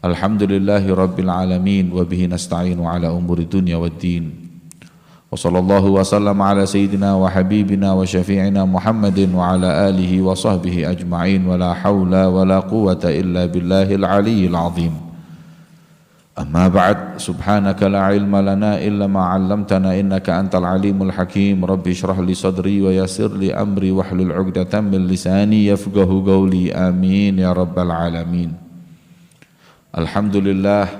Alhamdulillahi Rabbil Alamin. Wabihi nasta'inu ala umuri dunya waddin. Wa sallallahu wa sallam ala sayyidina wa habibina wa syafi'ina Muhammadin wa ala alihi wa sahbihi ajma'in. Wa la hawla wa la quwata illa billahil aliyyil azim. Amma ba'd, subhanaka la ilma lana illa ma 'allamtana innaka antal alimul hakim. Rabbi shrah li sadri wa yassir li amri wahlul 'uqdatam min lisani yafqahu qawli. Amin ya rabbal alamin. Alhamdulillah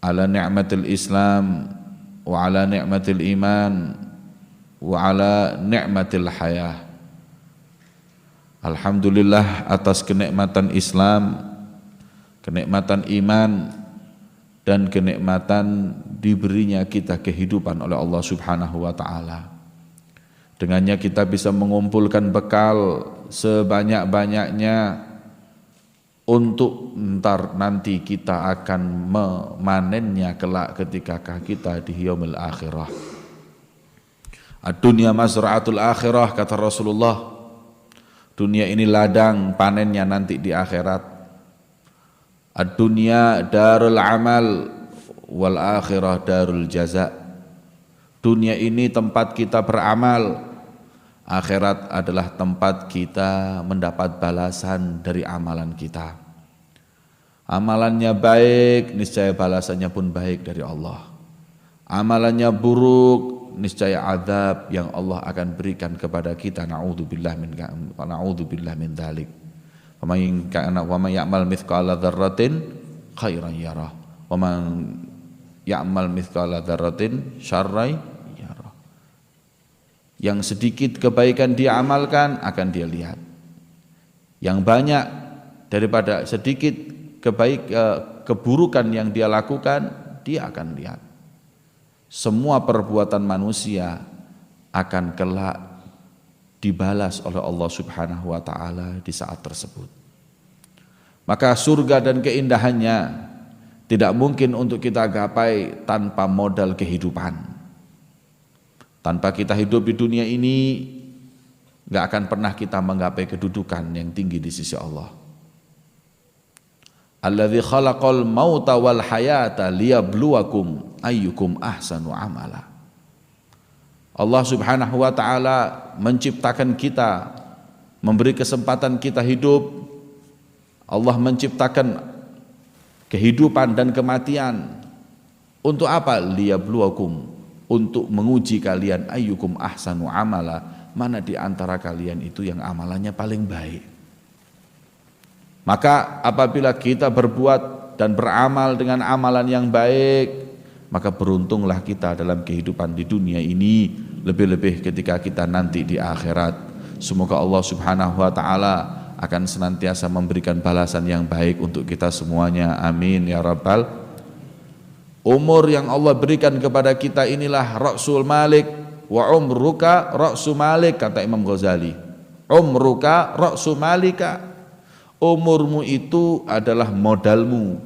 ala ni'matil Islam wa ala ni'matil iman wa ala ni'matil hayah. Alhamdulillah atas kenikmatan Islam, kenikmatan iman, dan kenikmatan diberinya kita kehidupan oleh Allah Subhanahu wa ta'ala. Dengannya kita bisa mengumpulkan bekal sebanyak-banyaknya untuk nanti kita akan memanennya kelak ketika kita di yaumil akhirah. Ad-dunya mazra'atul akhirah, kata Rasulullah. Dunia ini ladang panennya nanti di akhirat. Ad-dunya darul amal wal akhirah darul jaza. Dunia ini tempat kita beramal, akhirat adalah tempat kita mendapat balasan dari amalan kita. Amalannya baik, niscaya balasannya pun baik dari Allah. Amalannya buruk, niscaya azab yang Allah akan berikan kepada kita. Na'udzubillah min dzalik. Wa man ya'mal mithqala dzarratin khairan yarah wa man ya'mal mithqala dzarratin syarran yarah. Yang sedikit kebaikan dia amalkan akan dia lihat. Yang banyak daripada sedikit keburukan yang dia lakukan dia akan lihat. Semua perbuatan manusia akan kelak dibalas oleh Allah Subhanahu wa ta'ala di saat tersebut. Maka surga dan keindahannya tidak mungkin untuk kita gapai tanpa modal kehidupan. Tanpa kita hidup di dunia ini, gak akan pernah kita menggapai kedudukan yang tinggi di sisi Allah. Alladzi khalaqal mauta wal hayata liyabluwakum ayyukum ahsanu amala. Allah Subhanahu wa ta'ala menciptakan kita, memberi kesempatan kita hidup. Allah menciptakan kehidupan dan kematian. Untuk apa? Liyabluwakum, untuk menguji kalian, ayyukum ahsanu amala, mana di antara kalian itu yang amalannya paling baik. Maka apabila kita berbuat dan beramal dengan amalan yang baik, maka beruntunglah kita dalam kehidupan di dunia ini, lebih-lebih ketika kita nanti di akhirat. Semoga Allah Subhanahu wa ta'ala akan senantiasa memberikan balasan yang baik untuk kita semuanya. Amin ya rabbal. Umur yang Allah berikan kepada kita inilah Ra'sul Malik, wa umruka Ra'su Malik, kata Imam Ghazali. Umruka Ra'su Malika. Umurmu itu adalah modalmu.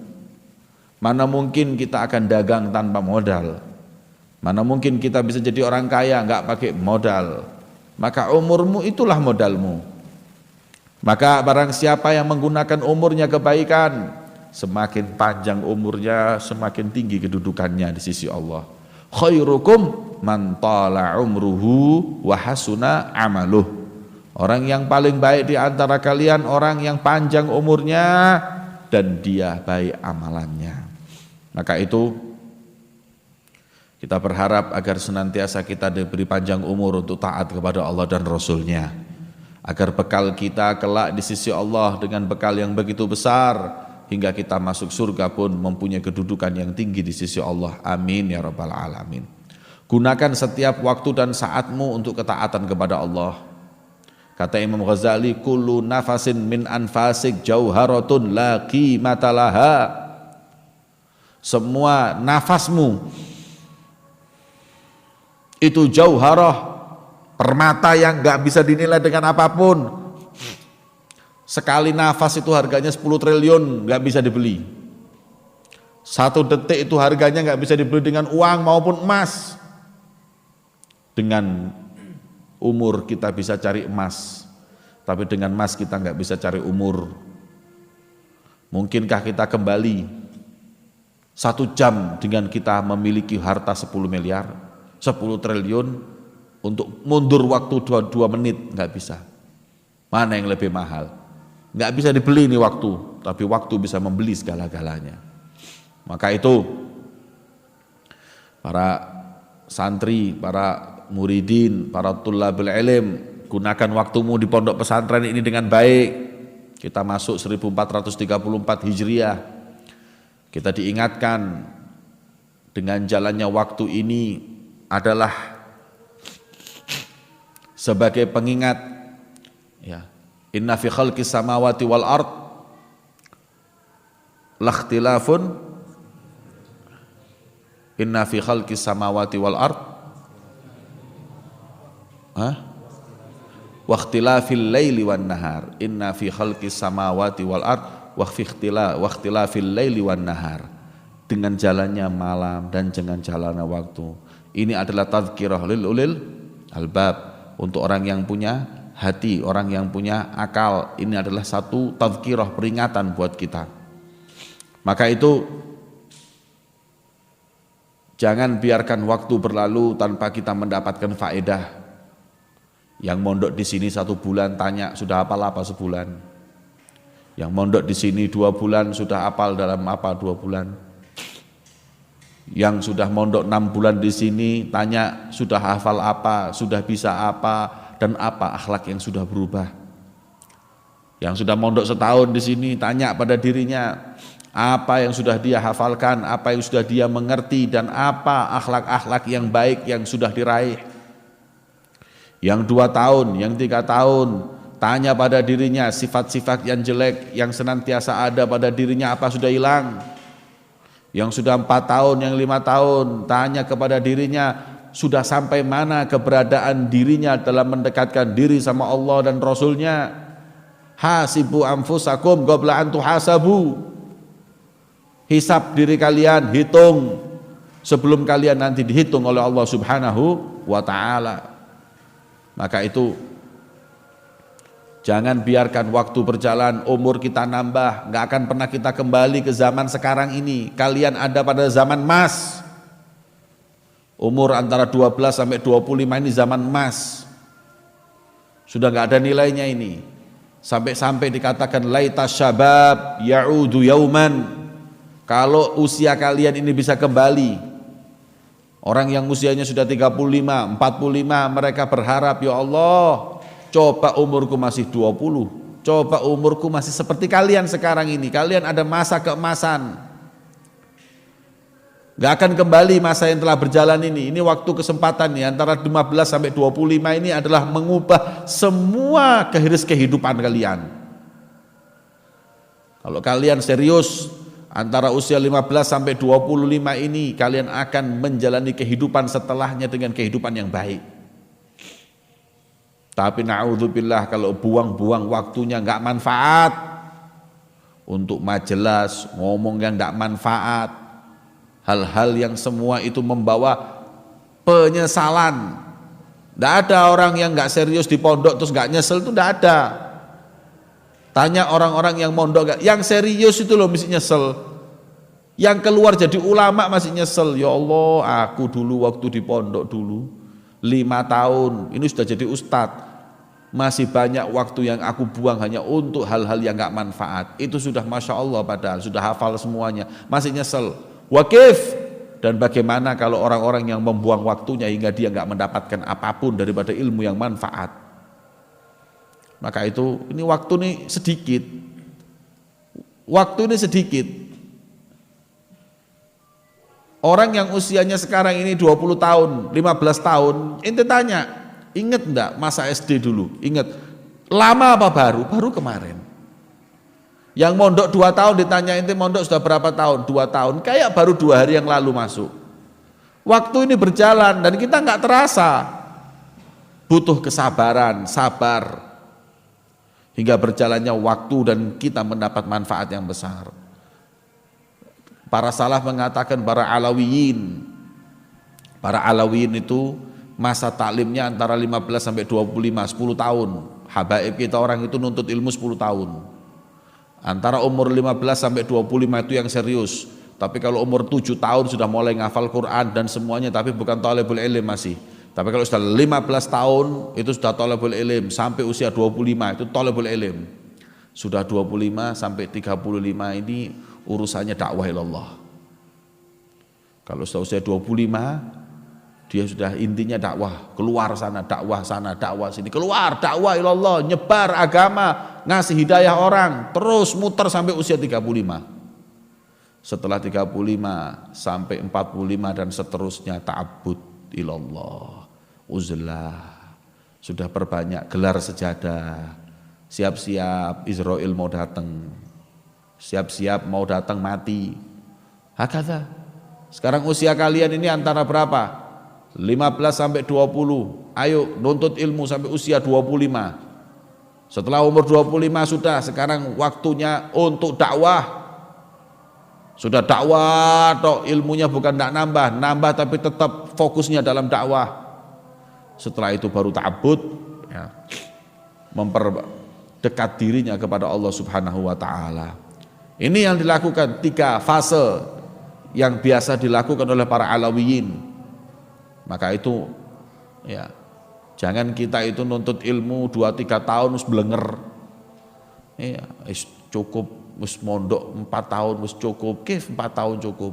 Mana mungkin kita akan dagang tanpa modal? Mana mungkin kita bisa jadi orang kaya nggak pakai modal? Maka umurmu itulah modalmu. Maka barang siapa yang menggunakan umurnya kebaikan, semakin panjang umurnya, semakin tinggi kedudukannya di sisi Allah. Khairukum man tala umruhu wa hasuna amaluh. Orang yang paling baik di antara kalian orang yang panjang umurnya dan dia baik amalannya. Maka itu kita berharap agar senantiasa kita diberi panjang umur untuk taat kepada Allah dan Rasul-Nya, agar bekal kita kelak di sisi Allah dengan bekal yang begitu besar hingga kita masuk surga pun mempunyai kedudukan yang tinggi di sisi Allah. Amin ya rabbal alamin. Gunakan setiap waktu dan saatmu untuk ketaatan kepada Allah. Kata Imam Ghazali, kullu nafasin min anfasik jauharatun la qimata laha. Semua nafasmu itu jauharah, permata yang gak bisa dinilai dengan apapun. Sekali nafas itu harganya 10 triliun, gak bisa dibeli. 1 detik itu harganya gak bisa dibeli dengan uang maupun emas. Dengan umur kita bisa cari emas, tapi dengan emas kita nggak bisa cari umur. Mungkinkah kita kembali 1 jam dengan kita memiliki harta 10 miliar, 10 triliun untuk mundur waktu 2 menit? Nggak bisa. Mana yang lebih mahal? Nggak bisa dibeli ini waktu, tapi waktu bisa membeli segala-galanya. Maka itu para santri, para muridin, para tullabul ilm, gunakan waktumu di pondok pesantren ini dengan baik. Kita masuk 1434 Hijriah. Kita diingatkan dengan jalannya waktu ini adalah sebagai pengingat, ya. Inna fi khalqis samawati wal ard lakhtilafun Inna fi khalqis samawati wal ard wa ikhtilafil laili wan nahar. Inna fi khalqis samawati wal ard wa ikhtilafil laili wan nahar. Dengan jalannya malam dan dengan jalannya waktu. Ini adalah tazkirah lil ulil albab, untuk orang yang punya hati, orang yang punya akal. Ini adalah satu tazkirah, peringatan buat kita. Maka itu jangan biarkan waktu berlalu tanpa kita mendapatkan faedah. Yang mondok di sini 1 bulan tanya sudah hafal apa sebulan. Yang mondok di sini 2 bulan sudah hafal dalam apa 2 bulan. Yang sudah mondok 6 bulan di sini tanya sudah hafal apa, sudah bisa apa, dan apa akhlak yang sudah berubah. Yang sudah mondok setahun di sini tanya pada dirinya apa yang sudah dia hafalkan, apa yang sudah dia mengerti, dan apa akhlak-akhlak yang baik yang sudah diraih. Yang 2 tahun, yang 3 tahun, tanya pada dirinya sifat-sifat yang jelek yang senantiasa ada pada dirinya apa sudah hilang. Yang sudah 4 tahun, yang 5 tahun, tanya kepada dirinya sudah sampai mana keberadaan dirinya dalam mendekatkan diri sama Allah dan Rasulnya. Hasibu anfusakum qabla an tuhasabu. Hisab diri kalian, hitung sebelum kalian nanti dihitung oleh Allah Subhanahu wa ta'ala. Maka itu jangan biarkan waktu berjalan, umur kita nambah, nggak akan pernah kita kembali ke zaman sekarang ini. Kalian ada pada zaman emas. Umur antara 12 sampai 25 ini zaman emas. Sudah nggak ada nilainya ini. Sampai-sampai dikatakan laita syabab ya'udu yauman. Kalau usia kalian ini bisa kembali. Orang yang usianya sudah 35, 45, mereka berharap, ya Allah, coba umurku masih 20, coba umurku masih seperti kalian sekarang ini. Kalian ada masa keemasan. Gak akan kembali masa yang telah berjalan ini. Ini waktu kesempatan nih, antara 15 sampai 25 ini adalah mengubah semua kehidupan kalian. Kalau kalian serius, antara usia 15 sampai 25 ini kalian akan menjalani kehidupan setelahnya dengan kehidupan yang baik. Tapi na'udzubillah kalau buang-buang waktunya nggak manfaat, untuk majelis ngomong yang nggak manfaat, hal-hal yang semua itu membawa penyesalan. Nggak ada orang yang nggak serius di pondok terus nggak nyesel, itu nggak ada. Tanya orang-orang yang mondok, yang serius itu loh mesti nyesel. Yang keluar jadi ulama masih nyesel. Ya Allah, aku dulu waktu di pondok dulu 5 tahun, ini sudah jadi ustadz. Masih banyak waktu yang aku buang hanya untuk hal-hal yang gak manfaat. Itu sudah Masya Allah, padahal sudah hafal semuanya, masih nyesel. Wakif. Dan bagaimana kalau orang-orang yang membuang waktunya hingga dia gak mendapatkan apapun daripada ilmu yang manfaat. Maka itu, ini waktu ini sedikit. Waktu ini sedikit. Orang yang usianya sekarang ini 20 tahun, 15 tahun, ente tanya, inget enggak masa SD dulu? Inget. Lama apa baru? Baru kemarin. Yang mondok 2 tahun ditanya ente mondok sudah berapa tahun? 2 tahun. Kayak baru 2 hari yang lalu masuk. Waktu ini berjalan dan kita enggak terasa. Butuh kesabaran, sabar. Hingga berjalannya waktu dan kita mendapat manfaat yang besar. Para salaf mengatakan para alawiyin itu masa taklimnya antara 15 sampai 25, 10 tahun. Habaib kita orang itu nuntut ilmu 10 tahun. Antara umur 15 sampai 25 itu yang serius. Tapi kalau umur 7 tahun sudah mulai ngafal Quran dan semuanya, tapi bukan thalibul ilm masih. Tapi kalau sudah 15 tahun itu sudah thalibul ilm, sampai usia 25 itu thalibul ilm. Sudah 25 sampai 35 ini urusannya dakwah ilallah. Kalau sudah usia 25 dia sudah intinya dakwah, keluar sana dakwah sini, keluar dakwah ilallah, nyebar agama, ngasih hidayah orang, terus muter sampai usia 35. Setelah 35 sampai 45 dan seterusnya ta'abbud ilallah, uzlah, sudah perbanyak gelar sejadah, siap-siap Israel mau datang, siap-siap mau datang mati. Hakadha. Sekarang usia kalian ini antara berapa? 15 sampai 20. Ayo nuntut ilmu sampai usia 25. Setelah umur 25 sudah, sekarang waktunya untuk dakwah. Sudah dakwah toh, ilmunya bukan tidak nambah tapi tetap fokusnya dalam dakwah. Setelah itu baru ta'abbud, ya, memperdekat dirinya kepada Allah Subhanahu wa taala. Ini yang dilakukan 3 fase yang biasa dilakukan oleh para alawiyin. Maka itu ya, jangan kita itu nuntut ilmu 2-3 tahun wis blenger. Iya, wis cukup, wis mondok 4 tahun wis cukup, 4 tahun cukup.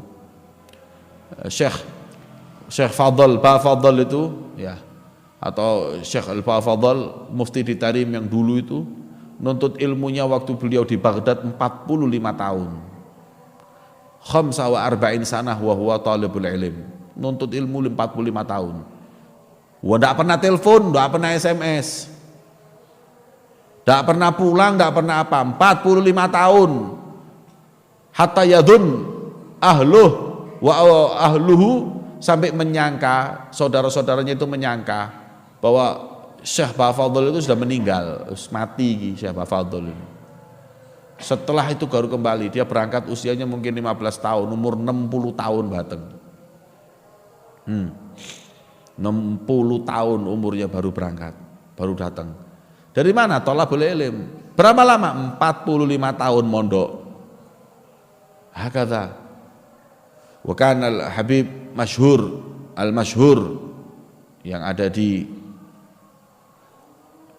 Syekh Fadl, Ba Fadl itu ya, atau Syekh Al-Ba Fadl, mufti di Tarim yang dulu itu nuntut ilmunya waktu beliau di Baghdad 45 tahun. Khamsa wa arba'in sanah wa huwa talibul ilm. Nuntut ilmu 45 tahun. Wah, enggak pernah telepon, enggak pernah SMS. Enggak pernah pulang, enggak pernah apa. 45 tahun. Hatta yadun ahluh wa ahluhu, sampai menyangka, saudara-saudaranya itu menyangka bahwa Syekh Ba Fadl itu sudah meninggal, mati Syekh Ba Fadl ini. Setelah itu baru kembali, dia berangkat usianya mungkin 15 tahun, umur 60 tahun batang. 60 tahun umurnya baru berangkat, baru datang. Dari mana? Thalabul ilm. Berapa lama? 45 tahun mondok. Hakadha. Wa kana al-Habib al-masyhur yang ada di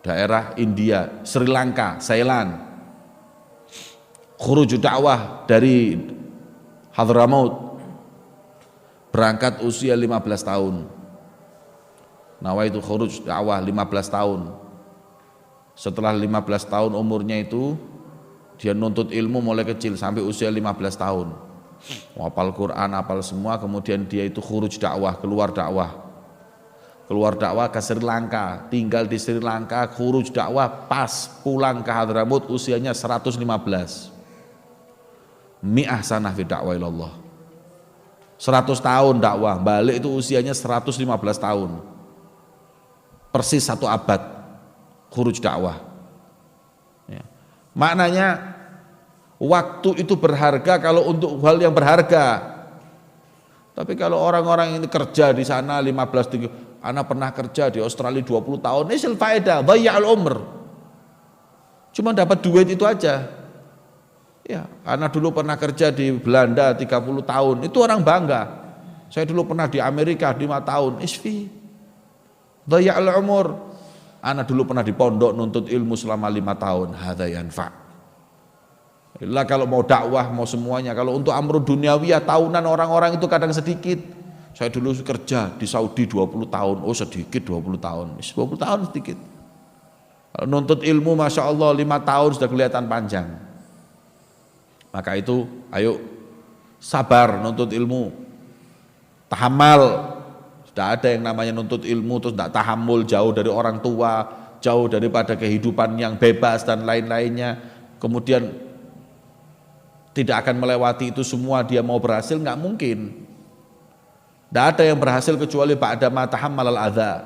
daerah India, Sri Lanka, Thailand. Khuruj dakwah dari Hadramaut, berangkat usia 15 tahun. Nawaitu khuruj dakwah 15 tahun. Setelah 15 tahun umurnya itu, dia nuntut ilmu mulai kecil sampai usia 15 tahun. Hafal Quran, hafal semua, kemudian dia itu khuruj dakwah, keluar dakwah. Keluar dakwah ke Sri Lanka, tinggal di Sri Lanka, khuruj dakwah, pas pulang ke Hadramaut usianya 115. Mi'ah sanah fi dakwah ilallah. 100 tahun dakwah, balik itu usianya 115 tahun. Persis 1 abad khuruj dakwah. Ya. Maknanya waktu itu berharga kalau untuk hal yang berharga. Tapi kalau orang-orang ini kerja di sana 15-30, anak pernah kerja di Australia 20 tahun, nisil faedah, dhayya'al umr. Cuma dapat duit itu aja. Ya, anak dulu pernah kerja di Belanda 30 tahun, itu orang bangga. Saya dulu pernah di Amerika 5 tahun, isfi dhayya'al umur. Anak dulu pernah di pondok nuntut ilmu selama 5 tahun, hadza yanfa'. Illa kalau mau dakwah, mau semuanya, kalau untuk amrud duniawiyah tahunan orang-orang itu kadang sedikit. Saya dulu kerja di Saudi 20 tahun, oh sedikit 20 tahun, 20 tahun sedikit. Kalau nuntut ilmu Masya Allah 5 tahun sudah kelihatan panjang. Maka itu ayo sabar nuntut ilmu, tahamal. Tidak ada yang namanya nuntut ilmu terus tidak tahammul, jauh dari orang tua, jauh daripada kehidupan yang bebas dan lain-lainnya, kemudian tidak akan melewati itu semua, dia mau berhasil, nggak mungkin. Tidak ada yang berhasil kecuali ba'da ma tahammal al-adha.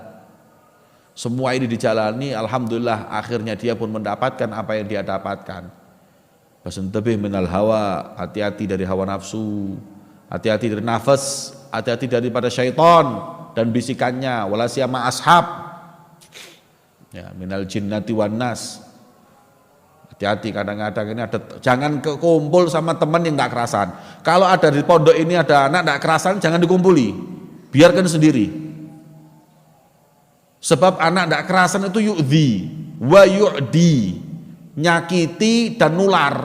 Semua ini dijalani, alhamdulillah akhirnya dia pun mendapatkan apa yang dia dapatkan. Basentabih minal hawa, hati-hati dari hawa nafsu, hati-hati dari nafas, hati-hati daripada syaitan dan bisikannya, walasiyama ashab, ya, minal jinnati wan nas. Hati-hati kadang-kadang ini ada, jangan kumpul sama teman yang tidak kerasan. Kalau ada di pondok ini ada anak tidak kerasan, jangan dikumpuli, biarkan sendiri. Sebab anak tidak kerasan itu yu'dhi wa yu'di, nyakiti dan nular.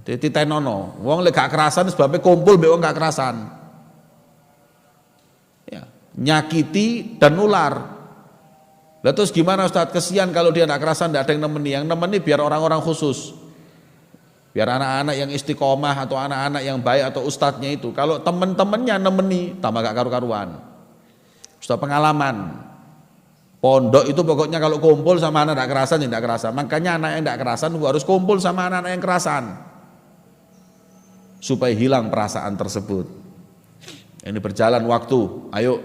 Jadi tenono, wong lek gak kerasan sebabnya kumpul mbek wong gak kerasan. Ya, nyakiti dan nular. Lah terus gimana Ustadz? Kesian kalau dia tidak kerasan, tidak ada yang nemeni. Yang nemeni biar orang-orang khusus, biar anak-anak yang istiqomah atau anak-anak yang baik atau ustadznya itu. Kalau temen-temennya nemeni, tambah gak karu-karuan. Sudah pengalaman. Pondok itu pokoknya kalau kumpul sama anak tidak kerasan, tidak kerasan. Makanya anak yang tidak kerasan harus kumpul sama anak-anak yang kerasan, supaya hilang perasaan tersebut. Ini berjalan waktu. Ayo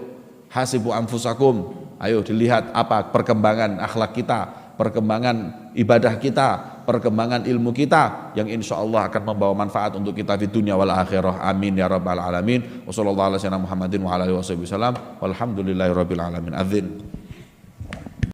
hasibu anfusakum. Ayo dilihat apa perkembangan akhlak kita, perkembangan ibadah kita, perkembangan ilmu kita yang insya Allah akan membawa manfaat untuk kita di dunia wal akhirah. Amin ya rabbal alamin. Wassallallahu ala sayyidina Muhammadin wa ala alihi wasallam. Walhamdulillahi rabbil alamin. Adzin.